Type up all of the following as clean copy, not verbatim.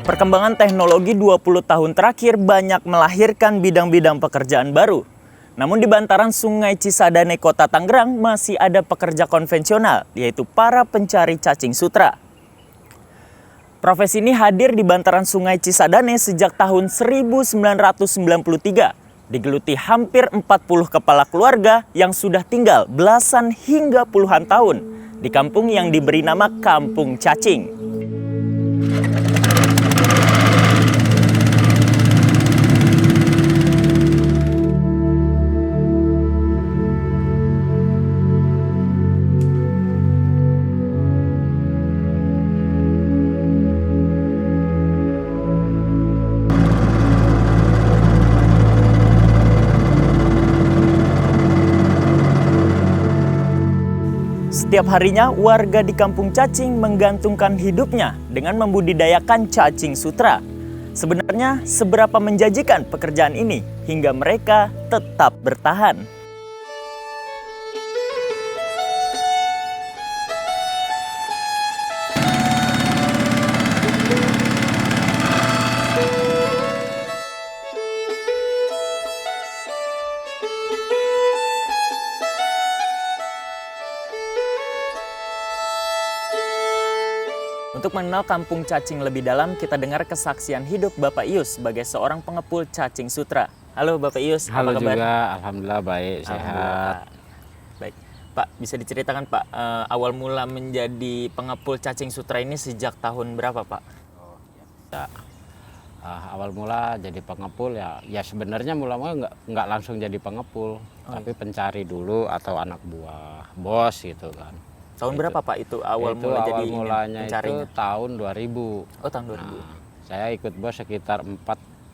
Perkembangan teknologi 20 tahun terakhir banyak melahirkan bidang-bidang pekerjaan baru. Namun di bantaran Sungai Cisadane, Kota Tangerang masih ada pekerja konvensional, yaitu para pencari cacing sutra. Profesi ini hadir di bantaran Sungai Cisadane sejak tahun 1993, digeluti hampir 40 kepala keluarga yang sudah tinggal belasan hingga puluhan tahun di kampung yang diberi nama Kampung Cacing. Setiap harinya warga di Kampung Cacing menggantungkan hidupnya dengan membudidayakan cacing sutra. Sebenarnya seberapa menjanjikan pekerjaan ini hingga mereka tetap bertahan? Untuk mengenal Kampung Cacing lebih dalam, kita dengar kesaksian hidup Bapak Ius sebagai seorang pengepul cacing sutra. Halo Bapak Ius, Halo apa kabar? juga, alhamdulillah baik, sehat. Baik, Pak, bisa diceritakan Pak, awal mula menjadi pengepul cacing sutra ini sejak tahun berapa Pak? Ya, awal mula jadi pengepul ya sebenarnya mula-mula nggak langsung jadi pengepul, tapi pencari dulu atau anak buah bos gitu kan. Tahun berapa Pak itu awal mula awal jadi mulanya pencarinya? itu tahun 2000. Oh, tahun 2000. Nah, saya ikut bos sekitar 4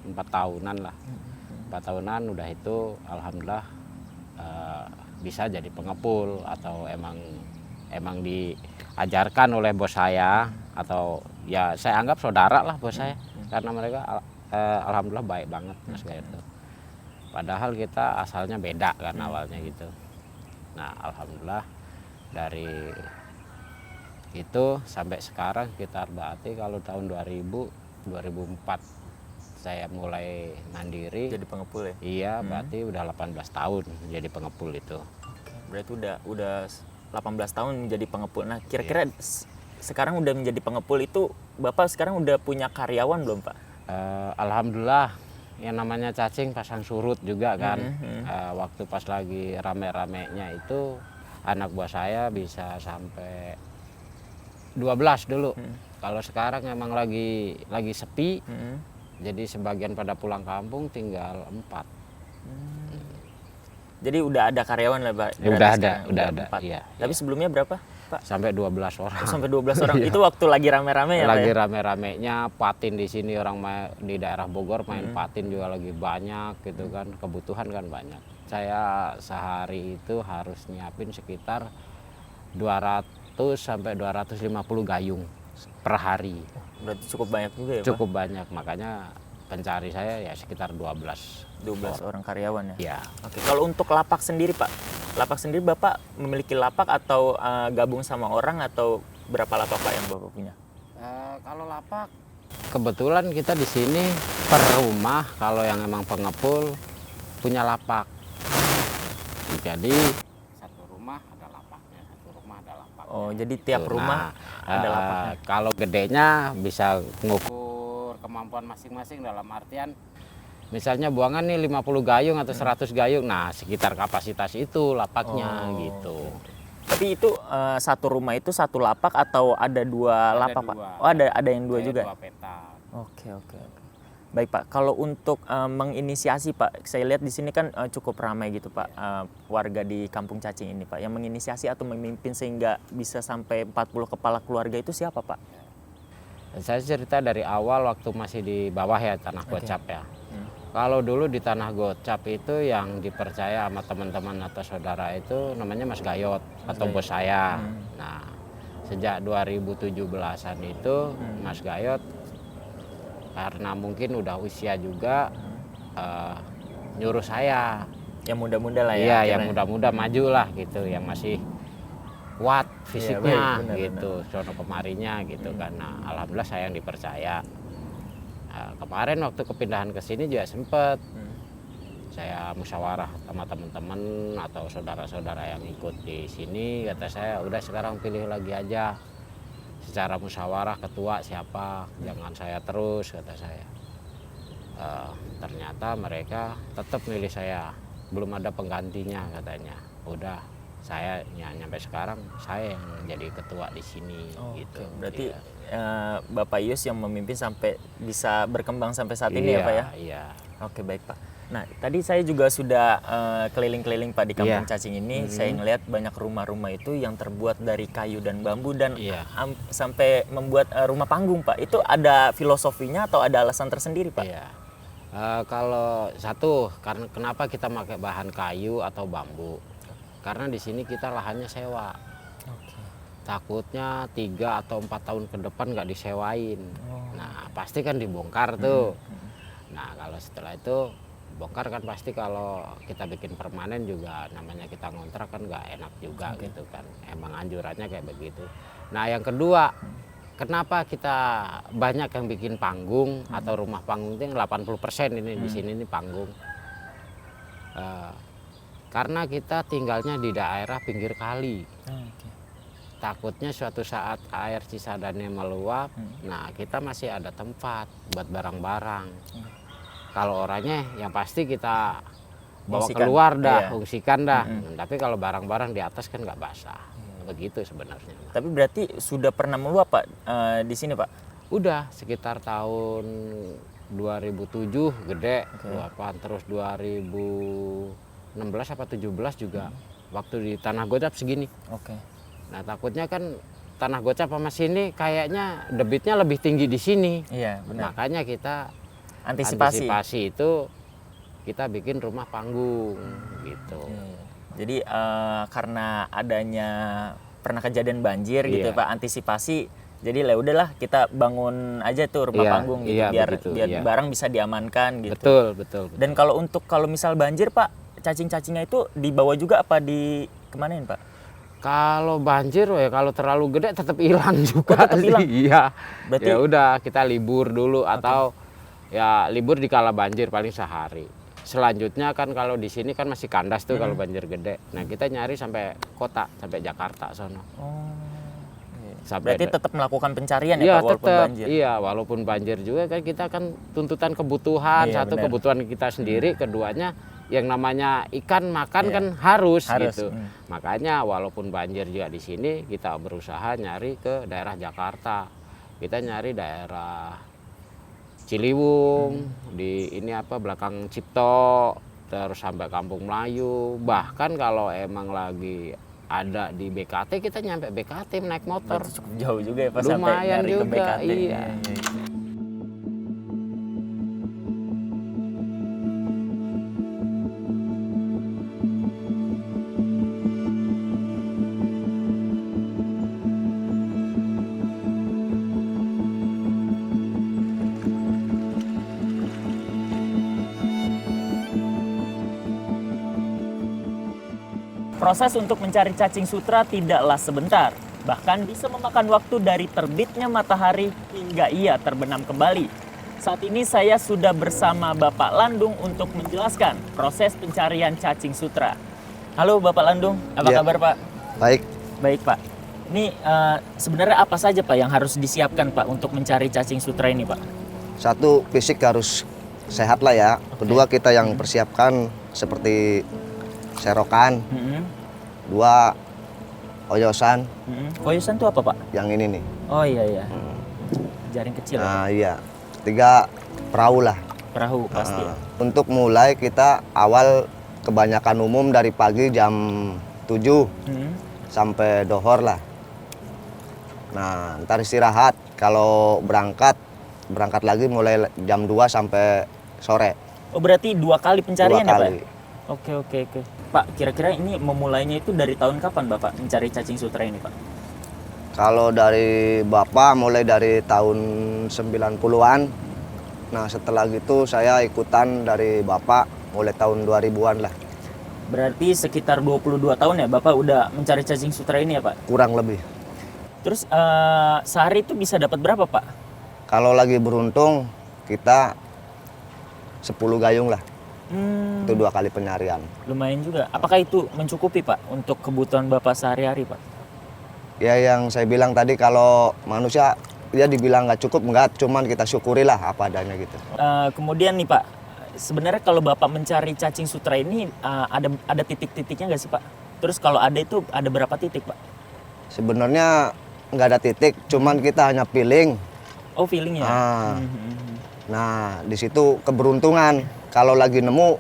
tahunan lah. 4 tahunan udah itu alhamdulillah bisa jadi pengepul atau emang diajarkan oleh bos saya atau ya saya anggap saudara lah bos saya karena mereka alhamdulillah baik banget Mas Gayot tuh. Padahal kita asalnya beda kan awalnya gitu. Nah, alhamdulillah dari itu sampai sekarang sekitar berarti kalau tahun 2004 saya mulai mandiri Jadi pengepul ya? iya berarti udah 18 tahun jadi pengepul itu. Berarti udah 18 tahun menjadi pengepul. Nah, kira-kira sekarang udah menjadi pengepul itu Bapak sekarang udah punya karyawan belum Pak? Alhamdulillah yang namanya cacing pasang surut juga kan. Waktu pas lagi rame-ramenya itu anak buah saya bisa sampai 12 dulu. Kalau sekarang emang lagi sepi, jadi sebagian pada pulang kampung tinggal 4. Jadi udah ada karyawan lah Pak? Udah ada, 4. iya. Tapi sebelumnya berapa Pak? Sampai 12 orang. Oh, sampai 12 orang. Itu waktu lagi rame-rame ya Pak? Lagi Ya? rame-ramenya patin di sini di daerah Bogor main patin juga lagi banyak gitu kan, kebutuhan kan banyak. Saya sehari itu harus nyiapin sekitar 200 sampai 250 gayung per hari. Berarti cukup banyak juga ya Cukup banyak, makanya pencari saya ya sekitar 12 orang karyawan ya? Ya. Oke, kalau untuk lapak sendiri Pak, lapak sendiri Bapak memiliki lapak atau gabung sama orang atau berapa lapak Pak yang Bapak punya? Kalau lapak, kebetulan kita di sini per rumah kalau yang emang pengepul punya lapak. Jadi satu rumah ada lapaknya, Oh, jadi tiap rumah ada lapaknya. Kalau gedenya bisa ngukur kemampuan masing-masing dalam artian misalnya buangan nih 50 gayung atau 100 gayung. Nah, sekitar kapasitas itu lapaknya gitu. Tapi itu satu rumah itu satu lapak atau ada dua lapak Pak? Oh, ada yang dua juga. Dua petak. Oke. Baik Pak, kalau untuk menginisiasi Pak, saya lihat di sini kan cukup ramai gitu Pak, warga di Kampung Cacing ini Pak, yang menginisiasi atau memimpin sehingga bisa sampai 40 kepala keluarga itu siapa Pak? Saya cerita dari awal waktu masih di bawah ya tanah gocap ya. Kalau dulu di tanah gocap itu yang dipercaya sama teman-teman atau saudara itu namanya Mas Gayot atau bos saya. Nah, sejak 2017-an itu Mas Gayot karena mungkin udah usia juga nyuruh saya Yang muda-muda lah ya? Iya, yang muda-muda maju lah gitu, yang masih kuat fisiknya gitu, sono kemarinya gitu kan. Nah, alhamdulillah saya yang dipercaya. Kemarin waktu kepindahan ke sini juga sempet saya musyawarah sama teman-teman atau saudara-saudara yang ikut di sini, kata saya udah sekarang pilih lagi aja secara musyawarah ketua siapa, jangan saya terus, kata saya. Ternyata mereka tetap milih saya, belum ada penggantinya katanya. Udah saya nyampe sekarang saya yang jadi ketua di sini. Gitu. Berarti Iya. Bapak Yus yang memimpin sampai bisa berkembang sampai saat ini ya Pak ya? Iya. Oke, baik Pak. Nah, tadi saya juga sudah keliling-keliling Pak di Kampung Iya. Cacing ini. Saya ngelihat banyak rumah-rumah itu yang terbuat dari kayu dan bambu dan Iya. sampai membuat rumah panggung Pak. Itu ada filosofinya atau ada alasan tersendiri Pak? Iya. Kalau satu, karena kenapa kita pakai bahan kayu atau bambu? Karena di sini kita lahannya sewa. Oke. Takutnya 3 atau 4 tahun ke depan nggak disewain. Nah, pasti kan dibongkar tuh. Nah, kalau setelah itu bongkar kan pasti kalau kita bikin permanen juga namanya kita ngontrak kan nggak enak juga gitu kan. Emang anjurannya kayak begitu. Nah, yang kedua, kenapa kita banyak yang bikin panggung atau rumah panggung itu yang 80% ini di sini ini panggung. Karena kita tinggalnya di daerah pinggir kali. Oke. Takutnya suatu saat air Cisadane meluap, nah kita masih ada tempat buat barang-barang. Kalau orangnya yang pasti kita bawa Ungsikan. keluar dah, Iya. ungsikan dah. Tapi kalau barang-barang di atas kan nggak basah. Begitu sebenarnya. Tapi berarti sudah pernah meluap Pak di sini Pak? Udah sekitar tahun 2007 gede luapan, terus 2016 apa 17 juga waktu di Tanah Gocap segini. Oke. Nah, takutnya kan Tanah Gocap sama sini kayaknya debitnya lebih tinggi di sini. Iya, benar. Makanya kita Antisipasi. itu kita bikin rumah panggung gitu. Jadi karena adanya pernah kejadian banjir gitu ya Iya. Pak, antisipasi. Jadi lah udahlah kita bangun aja tuh rumah Iya, panggung gitu iya, biar begitu, biar iya. barang bisa diamankan gitu. Betul. Dan kalau misal banjir Pak, cacing-cacingnya itu dibawa juga apa di kemanain Pak? Kalau banjir ya kalau terlalu gede tetap hilang juga tetap sih. hilang? Iya. Berarti- Ya udah kita libur dulu atau ya libur di kala banjir paling sehari. Selanjutnya kan kalau di sini kan masih kandas tuh kalau banjir gede. Nah, kita nyari sampai kota, sampai Jakarta sono. Oh. Sampai Berarti tetap melakukan pencarian Iya, ya Pak walaupun tetap. banjir. Iya, walaupun banjir juga kan kita kan tuntutan kebutuhan, Iya, satu benar. kebutuhan kita sendiri, keduanya yang namanya ikan makan Iya. kan harus Harus, gitu. Makanya walaupun banjir juga di sini kita berusaha nyari ke daerah Jakarta. Kita nyari daerah Ciliwung, di ini apa belakang Cipto, terus sampai Kampung Melayu. Bahkan kalau emang lagi ada di BKT kita nyampe BKT naik motor. Berarti cukup jauh juga ya Pak sampai Lumayan nyari ke juga, BKT. iya. Proses untuk mencari cacing sutra tidaklah sebentar, bahkan bisa memakan waktu dari terbitnya matahari hingga ia terbenam kembali. Saat ini saya sudah bersama Bapak Landung untuk menjelaskan proses pencarian cacing sutra. Halo Bapak Landung, apa Ya. kabar Pak? Baik, Baik Pak. Ini sebenarnya apa saja Pak yang harus disiapkan Pak untuk mencari cacing sutra ini Pak? satu fisik harus sehat lah ya. Kedua kita yang persiapkan seperti serokan. Dua oyosan Koyosan itu apa Pak? yang ini nih. Oh iya. Jaring kecil ya, Pak? Nah iya. Tiga perahu lah. Perahu pasti ya. Untuk mulai kita awal kebanyakan umum dari pagi jam 7 sampai dohor lah. Nah ntar istirahat. Kalau berangkat lagi mulai jam 2 sampai sore. Oh berarti 2 kali pencarian 2 ya Pak? kali. Oke. Pak, kira-kira ini memulainya itu dari tahun kapan Bapak mencari cacing sutra ini Pak? Kalau dari Bapak mulai dari tahun 90-an. Nah setelah gitu saya ikutan dari Bapak mulai tahun 2000-an lah. Berarti sekitar 22 tahun ya Bapak udah mencari cacing sutra ini ya Pak? Kurang lebih. Terus sehari itu bisa dapat berapa Pak? Kalau lagi beruntung kita 10 gayung lah. Hmm, Itu 2 kali penyarian. lumayan juga. Apakah itu mencukupi Pak untuk kebutuhan Bapak sehari-hari Pak? Ya yang saya bilang tadi, kalau manusia ya dibilang nggak cukup, nggak, cuman kita syukurilah apa adanya gitu. Kemudian nih Pak, sebenarnya kalau Bapak mencari cacing sutra ini ada titik-titiknya nggak sih Pak? Terus kalau ada itu ada berapa titik Pak? Sebenarnya nggak ada titik, cuman kita hanya feeling. Oh, feeling ya? Ah. Nah, di situ keberuntungan. Kalau lagi nemu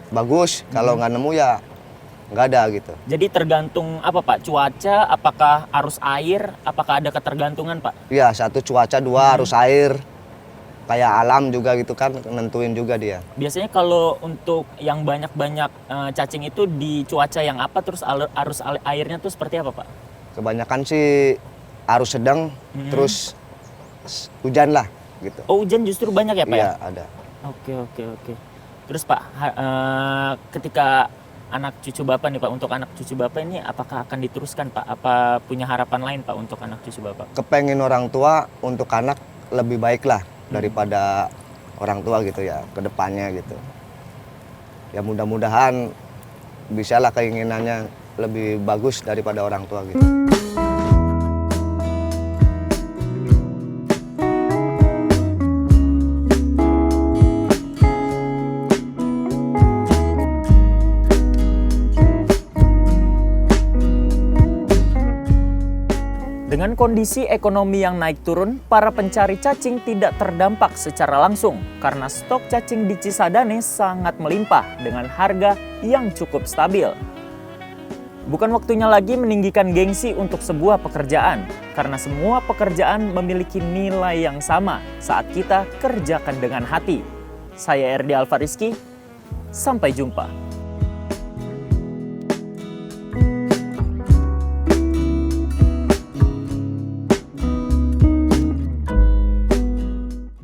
bagus, kalau nggak nemu ya nggak ada gitu. Jadi tergantung apa Pak? Cuaca, apakah arus air, apakah ada ketergantungan Pak? Ya, 1 cuaca, 2 arus air. Kayak alam juga gitu kan, nentuin juga dia. Biasanya kalau untuk yang banyak-banyak cacing itu di cuaca yang apa, terus arus airnya tuh seperti apa Pak? Kebanyakan sih arus sedang, terus hujan lah gitu. Oh, hujan justru banyak ya Pak Iya, ya? ada. Oke. Terus Pak, ketika anak cucu Bapak nih Pak, untuk anak cucu Bapak ini apakah akan diteruskan Pak? Apa punya harapan lain Pak untuk anak cucu Bapak? Kepengen orang tua untuk anak lebih baik lah daripada orang tua gitu ya, ke depannya gitu. Ya mudah-mudahan bisalah keinginannya lebih bagus daripada orang tua gitu. Dengan kondisi ekonomi yang naik turun, para pencari cacing tidak terdampak secara langsung karena stok cacing di Cisadane sangat melimpah dengan harga yang cukup stabil. Bukan waktunya lagi meninggikan gengsi untuk sebuah pekerjaan, karena semua pekerjaan memiliki nilai yang sama saat kita kerjakan dengan hati. Saya Erdi Alfariski, sampai jumpa.